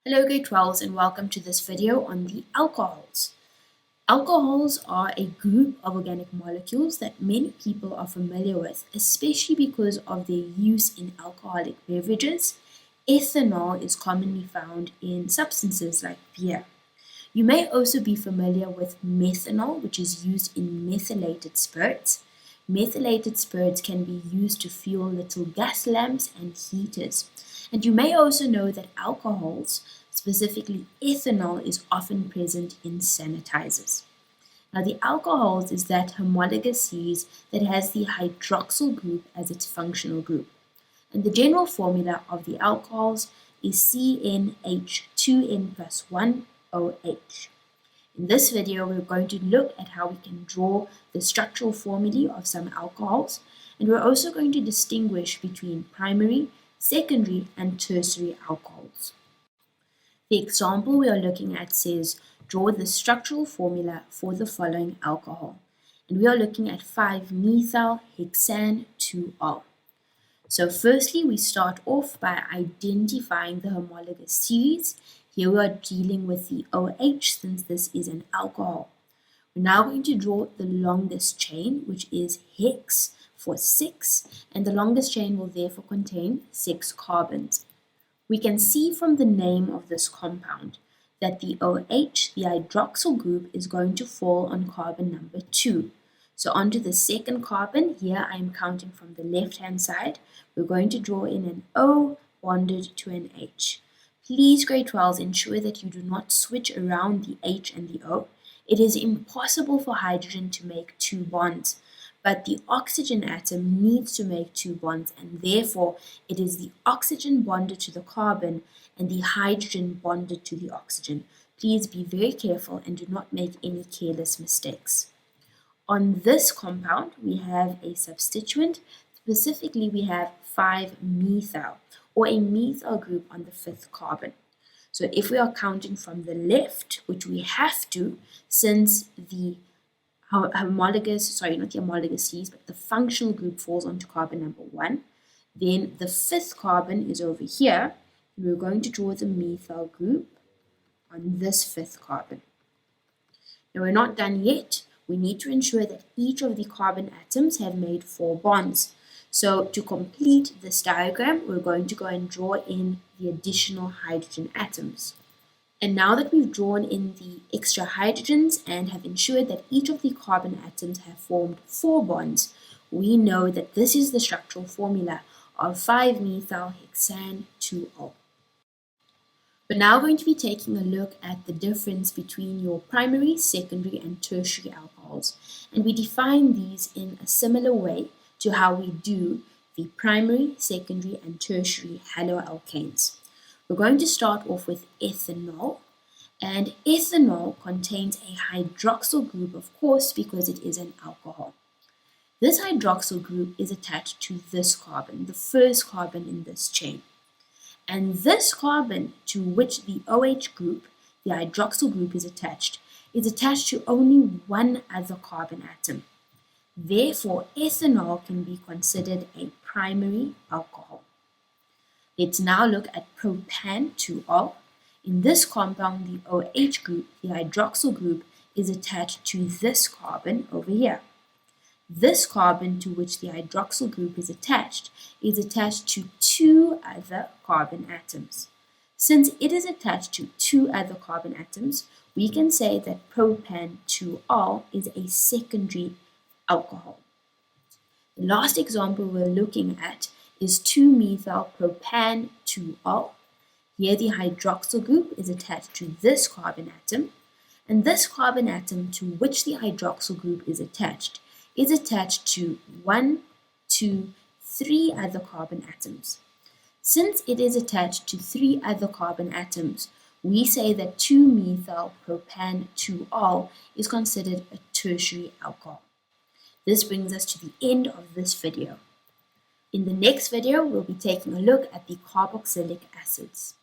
Hello grade 12s and welcome to this video on the alcohols. Alcohols are a group of organic molecules that many people are familiar with, especially because of their use in alcoholic beverages. Ethanol is commonly found in substances like beer. You may also be familiar with methanol, which is used in methylated spirits. Methylated spirits can be used to fuel little gas lamps and heaters. And you may also know that alcohols, specifically ethanol, is often present in sanitizers. Now, the alcohols is that homologous series that has the hydroxyl group as its functional group. And the general formula of the alcohols is CnH2n plus 1 OH. In this video, we're going to look at how we can draw the structural formulae of some alcohols, and we're also going to distinguish between primary, secondary, and tertiary alcohols. The example we are looking at says, draw the structural formula for the following alcohol. And we are looking at 5-methyl hexane 2-ol. So firstly, we start off by identifying the homologous series. Here we are dealing with the OH since this is an alcohol. We're now going to draw the longest chain, which is hex for 6, and the longest chain will therefore contain 6 carbons. We can see from the name of this compound that the OH, the hydroxyl group, is going to fall on carbon number 2. So onto the second carbon, here I am counting from the left-hand side. We're going to draw in an O bonded to an H. Please, grade 12s, ensure that you do not switch around the H and the O. It is impossible for hydrogen to make 2 bonds, but the oxygen atom needs to make 2 bonds, and therefore it is the oxygen bonded to the carbon and the hydrogen bonded to the oxygen. Please be very careful and do not make any careless mistakes. On this compound, we have a substituent. Specifically, we have 5-methyl, or a methyl group on the 5th carbon. So if we are counting from the left, which we have to, since the the functional group falls onto carbon number 1, then the 5th carbon is over here. We're going to draw the methyl group on this 5th carbon. Now we're not done yet. We need to ensure that each of the carbon atoms have made 4 bonds. So to complete this diagram, we're going to go and draw in the additional hydrogen atoms. And now that we've drawn in the extra hydrogens and have ensured that each of the carbon atoms have formed 4 bonds, we know that this is the structural formula of 5-methyl hexane 2-ol. We're now going to be taking a look at the difference between your primary, secondary, and tertiary alcohols. And we define these in a similar way to how we do the primary, secondary, and tertiary haloalkanes. We're going to start off with ethanol. And ethanol contains a hydroxyl group, of course, because it is an alcohol. This hydroxyl group is attached to this carbon, the first carbon in this chain. And this carbon to which the OH group, the hydroxyl group, is attached to only one other carbon atom. Therefore, ethanol can be considered a primary alcohol. Let's now look at propan 2-ol. In this compound, the OH group, the hydroxyl group, is attached to this carbon over here. This carbon to which the hydroxyl group is attached to 2 other carbon atoms. Since it is attached to 2 other carbon atoms, we can say that propan 2-ol is a secondary alcohol. The last example we're looking at is 2-methyl propan 2-ol. Here the hydroxyl group is attached to this carbon atom, and this carbon atom to which the hydroxyl group is attached to 1, 2, 3 other carbon atoms. Since it is attached to 3 other carbon atoms, we say that 2-methyl propan 2-ol is considered a tertiary alcohol. This brings us to the end of this video. In the next video, we'll be taking a look at the carboxylic acids.